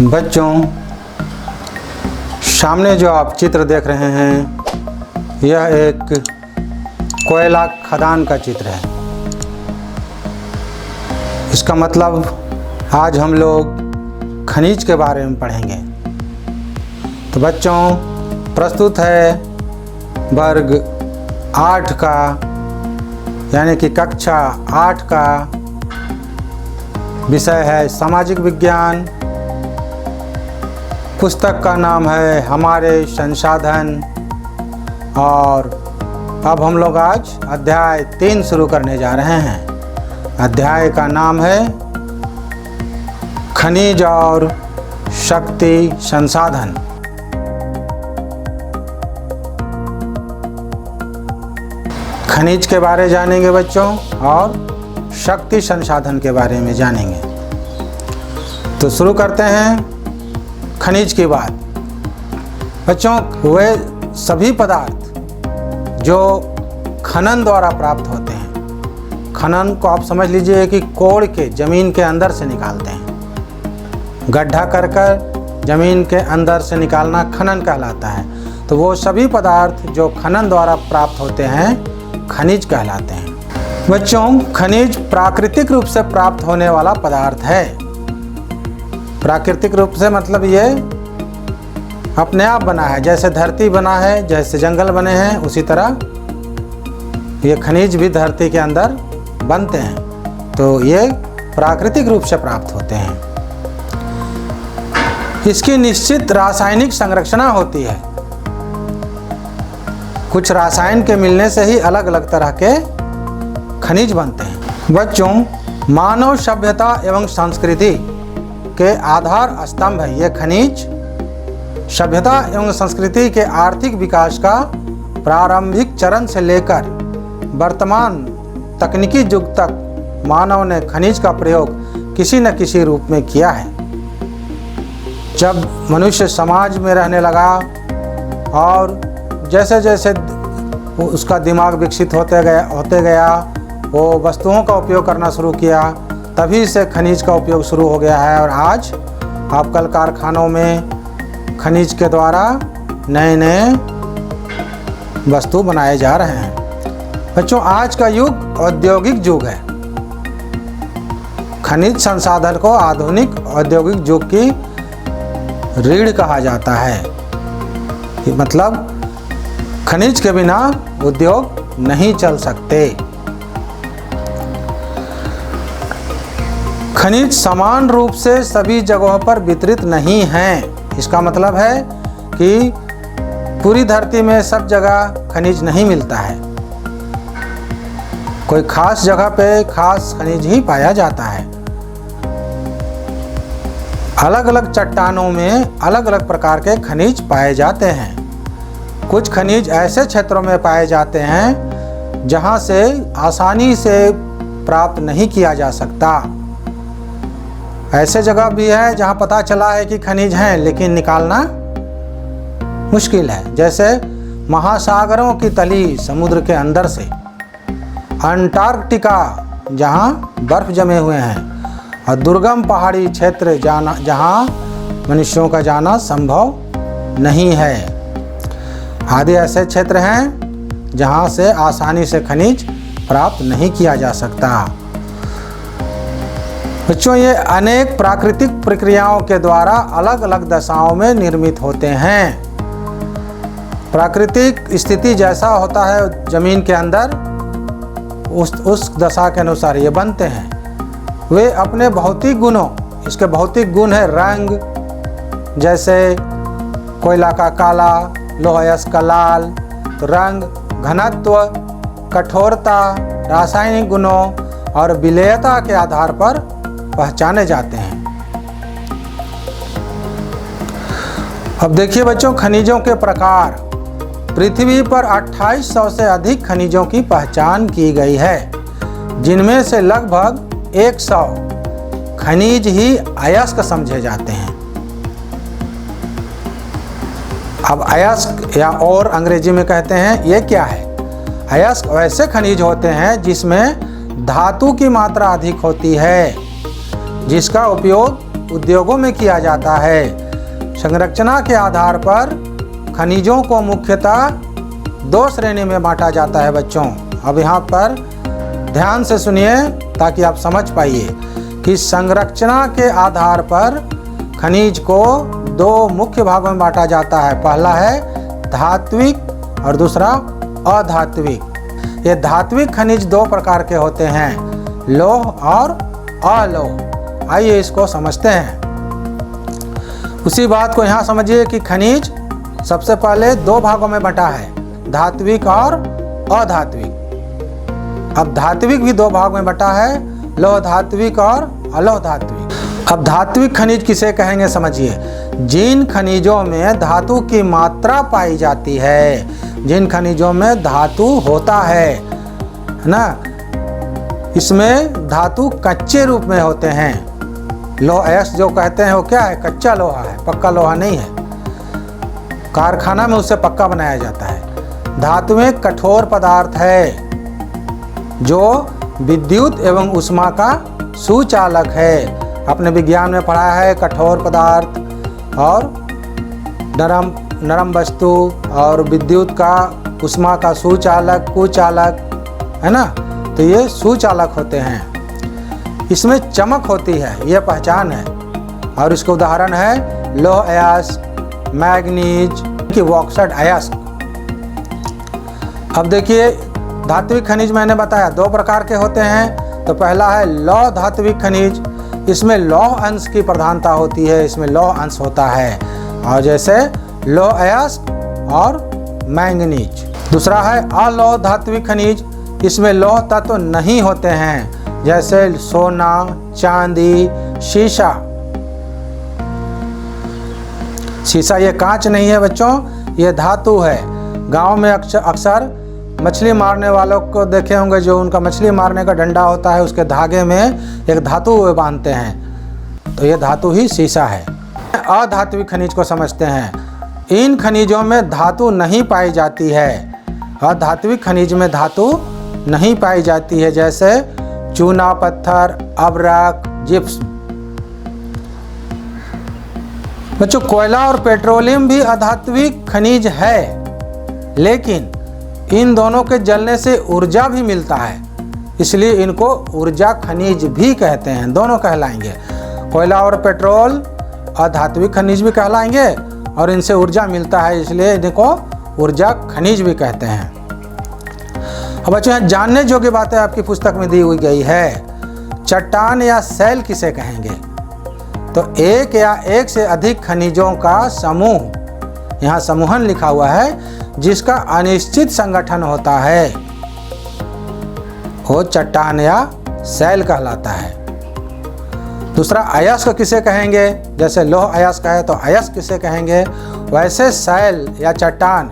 बच्चों, सामने जो आप चित्र देख रहे हैं यह एक कोयला खदान का चित्र है। इसका मतलब आज हम लोग खनिज के बारे में पढ़ेंगे। तो बच्चों, प्रस्तुत है वर्ग 8 का यानी कि कक्षा 8 का विषय है सामाजिक विज्ञान। पुस्तक का नाम है हमारे संसाधन और अब हम लोग आज अध्याय 3 शुरू करने जा रहे हैं। अध्याय का नाम है खनिज और शक्ति संसाधन। खनिज के बारे जानेंगे बच्चों और शक्ति संसाधन के बारे में जानेंगे। तो शुरू करते हैं खनिज की बात। बच्चों, वे सभी पदार्थ जो खनन द्वारा प्राप्त होते हैं, खनन को आप समझ लीजिए कि कोड़ के ज़मीन के अंदर से निकालते हैं। गड्ढा कर कर ज़मीन के अंदर से निकालना खनन कहलाता है। तो वो सभी पदार्थ जो खनन द्वारा प्राप्त होते हैं खनिज कहलाते हैं। बच्चों, खनिज प्राकृतिक रूप से प्राप्त होने वाला पदार्थ है। प्राकृतिक रूप से मतलब ये अपने आप बना है। जैसे धरती बना है, जैसे जंगल बने हैं, उसी तरह ये खनिज भी धरती के अंदर बनते हैं। तो ये प्राकृतिक रूप से प्राप्त होते हैं। इसकी निश्चित रासायनिक संरचना होती है। कुछ रसायन के मिलने से ही अलग अलग तरह के खनिज बनते हैं। बच्चों, मानव सभ्यता एवं संस्कृति के आधार स्तंभ है ये खनिज। सभ्यता एवं संस्कृति के आर्थिक विकास का प्रारंभिक चरण से लेकर वर्तमान तकनीकी युग तक मानव ने खनिज का प्रयोग किसी न किसी रूप में किया है। जब मनुष्य समाज में रहने लगा और जैसे जैसे उसका दिमाग विकसित होते गया वो वस्तुओं का उपयोग करना शुरू किया, तभी से खनिज का उपयोग शुरू हो गया है। और आज आप कल कारखानों में खनिज के द्वारा नए नए वस्तु बनाए जा रहे हैं। बच्चों, आज का युग औद्योगिक युग है। खनिज संसाधन को आधुनिक औद्योगिक युग की रीढ़ कहा जाता है। मतलब खनिज के बिना उद्योग नहीं चल सकते। खनिज समान रूप से सभी जगहों पर वितरित नहीं हैं। इसका मतलब है कि पूरी धरती में सब जगह खनिज नहीं मिलता है। कोई खास जगह पे खास खनिज ही पाया जाता है। अलग अलग चट्टानों में अलग अलग प्रकार के खनिज पाए जाते हैं। कुछ खनिज ऐसे क्षेत्रों में पाए जाते हैं जहां से आसानी से प्राप्त नहीं किया जा सकता। ऐसे जगह भी है जहां पता चला है कि खनिज हैं लेकिन निकालना मुश्किल है। जैसे महासागरों की तली समुद्र के अंदर से, अंटार्कटिका जहां बर्फ जमे हुए हैं, और दुर्गम पहाड़ी क्षेत्र जहां मनुष्यों का जाना संभव नहीं है, आदि ऐसे क्षेत्र हैं जहां से आसानी से खनिज प्राप्त नहीं किया जा सकता। बच्चों, ये अनेक प्राकृतिक प्रक्रियाओं के द्वारा अलग अलग दशाओं में निर्मित होते हैं। प्राकृतिक स्थिति जैसा होता है जमीन के अंदर, उस दशा के अनुसार ये बनते हैं। वे अपने भौतिक गुणों, इसके भौतिक गुण है रंग, जैसे कोयला का काला, लोहा का लाल। तो रंग, घनत्व, कठोरता, रासायनिक गुणों और विलेयता के आधार पर पहचाने जाते हैं। अब देखिए बच्चों, खनिजों के प्रकार। पृथ्वी पर 2800 से अधिक खनिजों की पहचान की गई है, जिनमें से लगभग 100 खनिज ही अयस्क समझे जाते हैं। अब अयस्क या और अंग्रेजी में कहते हैं, ये क्या है? अयस्क वैसे खनिज होते हैं जिसमें धातु की मात्रा अधिक होती है, जिसका उपयोग उद्योगों में किया जाता है। संरचना के आधार पर खनिजों को मुख्यतः दो श्रेणी में बांटा जाता है बच्चों। अब यहाँ पर ध्यान से सुनिए ताकि आप समझ पाइए कि संरचना के आधार पर खनिज को दो मुख्य भागों में बांटा जाता है। पहला है धात्विक और दूसरा अधात्विक। ये धात्विक खनिज दो प्रकार के होते हैं, लौह और अलोह। आइए इसको समझते हैं। उसी बात को यहाँ समझिए कि खनिज सबसे पहले दो भागों में बंटा है, धात्विक और अधात्विक। अब धात्विक भी दो भाग में बंटा है, लौह धात्विक और अलोह धात्विक। अब धात्विक खनिज किसे कहेंगे समझिए, जिन खनिजों में धातु की मात्रा पाई जाती है, जिन खनिजों में धातु होता है ना, इसमें धातु कच्चे रूप में होते हैं। लोह जो कहते हैं वो क्या है, कच्चा लोहा है, पक्का लोहा नहीं है। कारखाना में उससे पक्का बनाया जाता है। धातुएं कठोर पदार्थ है जो विद्युत एवं ऊष्मा का सुचालक है। अपने विज्ञान में पढ़ा है कठोर पदार्थ और नरम वस्तु और विद्युत का, ऊष्मा का सुचालक, कुचालक, है ना। तो ये सुचालक होते हैं। इसमें चमक होती है, ये पहचान है। और इसका उदाहरण है लौह अयस्क, मैग्नीज की बॉक्साइट अयस्क। अब देखिए धात्विक खनिज मैंने बताया दो प्रकार के होते हैं। तो पहला है लौह धात्विक खनिज, इसमें लौह अंश की प्रधानता होती है, इसमें लौह अंश होता है, और जैसे लौह अयस्क और मैंगनीज। दूसरा है अलौह धात्विक खनिज, इसमें लौह तत्व नहीं होते हैं, जैसे सोना, चांदी, शीशा। शीशा ये कांच नहीं है बच्चों, ये धातु है। गांव में अक्सर मछली मारने वालों को देखे होंगे, जो उनका मछली मारने का डंडा होता है उसके धागे में एक धातु बांधते हैं, तो ये धातु ही शीशा है। अधात्विक खनिज को समझते हैं। इन खनिजों में धातु नहीं पाई जाती है। अधात्विक खनिज में धातु नहीं पाई जाती है, जैसे चूना पत्थर, अब्रक, जिप्स। बच्चों कोयला और पेट्रोलियम भी अधात्विक खनिज है, लेकिन इन दोनों के जलने से ऊर्जा भी मिलता है, इसलिए इनको ऊर्जा खनिज भी कहते हैं। दोनों कहलाएंगे, कोयला और पेट्रोल अधात्विक खनिज भी कहलाएंगे और इनसे ऊर्जा मिलता है, इसलिए इनको ऊर्जा खनिज भी कहते हैं। अब बच्चों यहाँ जानने योग्य बातें आपकी पुस्तक में दी हुई गई है। चट्टान या सैल किसे कहेंगे, तो एक या एक से अधिक खनिजों का समूह, यहाँ समूहन लिखा हुआ है, जिसका अनिश्चित संगठन होता है, वो चट्टान या सैल कहलाता है। दूसरा अयस्क किसे कहेंगे, जैसे लौह अयस्क है तो अयस्क किसे कहेंगे, वैसे सैल या चट्टान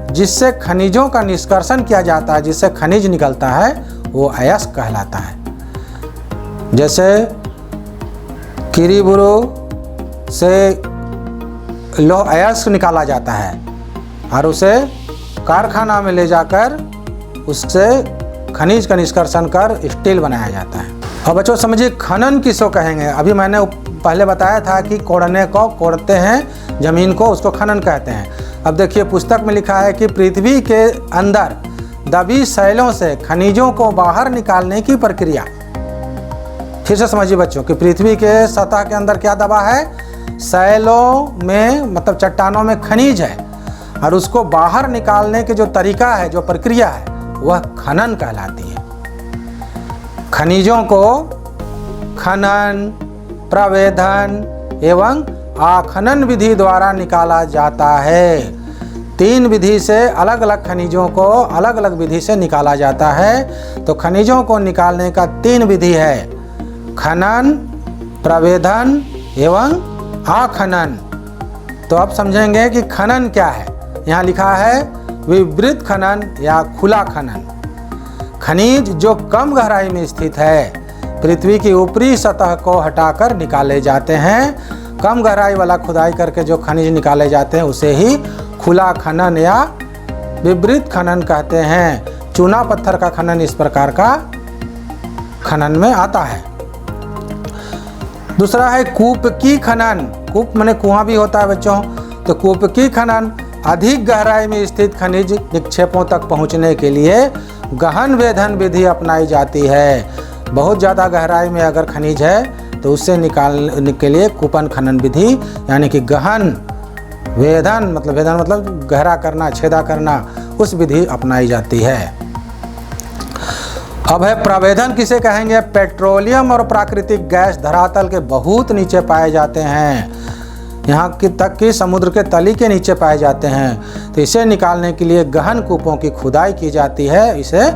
जिससे खनिजों का निष्कर्षण किया जाता है, जिससे खनिज निकलता है, वो अयस्क कहलाता है। जैसे किरीबुरु से लौह अयस्क निकाला जाता है और उसे कारखाना में ले जाकर उससे खनिज का निष्कर्षण कर स्टील बनाया जाता है। अब बच्चों समझिए खनन किसको कहेंगे। अभी मैंने पहले बताया था कि कोड़ने को कोड़ते हैं जमीन को, उसको खनन कहते हैं। अब देखिए पुस्तक में लिखा है कि पृथ्वी के अंदर दबी सैलों से खनिजों को बाहर निकालने की प्रक्रिया। फिर से समझिए बच्चों कि पृथ्वी के सतह के अंदर क्या दबा है, सैलों में मतलब चट्टानों में खनिज है, और उसको बाहर निकालने के जो तरीका है, जो प्रक्रिया है, वह खनन कहलाती है। खनिजों को खनन, प्रवेधन एवं आखनन विधि द्वारा निकाला जाता है। तीन विधि से अलग अलग खनिजों को अलग अलग विधि से निकाला जाता है। तो खनिजों को निकालने का तीन विधि है, खनन, प्रवेधन एवं आखनन। तो अब समझेंगे कि खनन क्या है। यहाँ लिखा है विवृत खनन या खुला खनन। खनिज जो कम गहराई में स्थित है, पृथ्वी की ऊपरी सतह को हटाकर निकाले जाते हैं। कम गहराई वाला खुदाई करके जो खनिज निकाले जाते हैं उसे ही खुला खनन या विवृत खनन कहते हैं। चूना पत्थर का खनन इस प्रकार का खनन में आता है। दूसरा है कूपकी खनन। कूप माने कुआं भी होता है बच्चों, तो कूपकी खनन अधिक गहराई में स्थित खनिज निक्षेपों तक पहुंचने के लिए गहन वेधन विधि अपनाई जाती है। बहुत ज़्यादा गहराई में अगर खनिज है तो उससे निकालने के लिए कूपन खनन विधि यानी कि गहन वेधन मतलब गहरा करना, छेदा करना, उस विधि अपनाई जाती है। अब है प्रवेधन। किसे कहेंगे? पेट्रोलियम और प्राकृतिक गैस धरातल के बहुत नीचे पाए जाते हैं, यहाँ की तक कि समुद्र के तली के नीचे पाए जाते हैं। तो इसे निकालने के लिए गहन कूपों की खुदाई की जाती है, इसे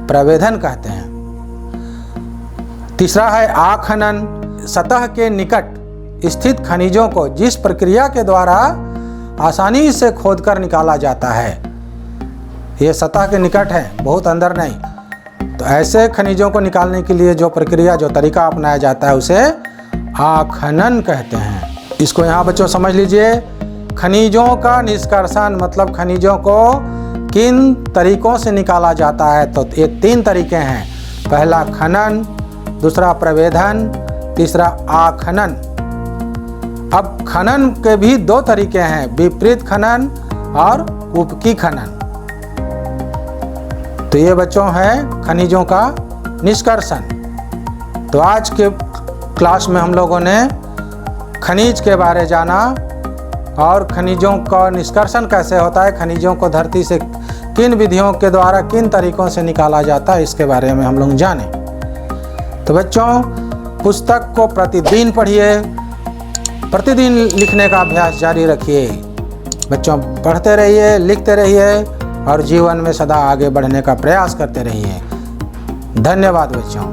प्रवेधन कहते हैं। तीसरा है आखनन। सतह के निकट स्थित खनिजों को जिस प्रक्रिया के द्वारा आसानी से खोदकर निकाला जाता है, ये सतह के निकट है, बहुत अंदर नहीं, तो ऐसे खनिजों को निकालने के लिए जो प्रक्रिया, जो तरीका अपनाया जाता है उसे आखनन कहते हैं। इसको यहाँ बच्चों समझ लीजिए। खनिजों का निष्कर्षण मतलब खनिजों को किन तरीकों से निकाला जाता है, तो ये 3 तरीके हैं। पहला खनन, दूसरा प्रवेधन, तीसरा आखनन। अब खनन के भी 2 तरीके हैं, विपरीत खनन और कूपकी खनन। तो ये बच्चों है खनिजों का निष्कर्षण। तो आज के क्लास में हम लोगों ने खनिज के बारे जाना और खनिजों का निष्कर्षण कैसे होता है, खनिजों को धरती से किन विधियों के द्वारा, किन तरीकों से निकाला जाता है, इसके बारे में हम लोग जाने। तो बच्चों पुस्तक को प्रतिदिन पढ़िए, प्रतिदिन लिखने का अभ्यास जारी रखिए। बच्चों पढ़ते रहिए, लिखते रहिए और जीवन में सदा आगे बढ़ने का प्रयास करते रहिए। धन्यवाद बच्चों।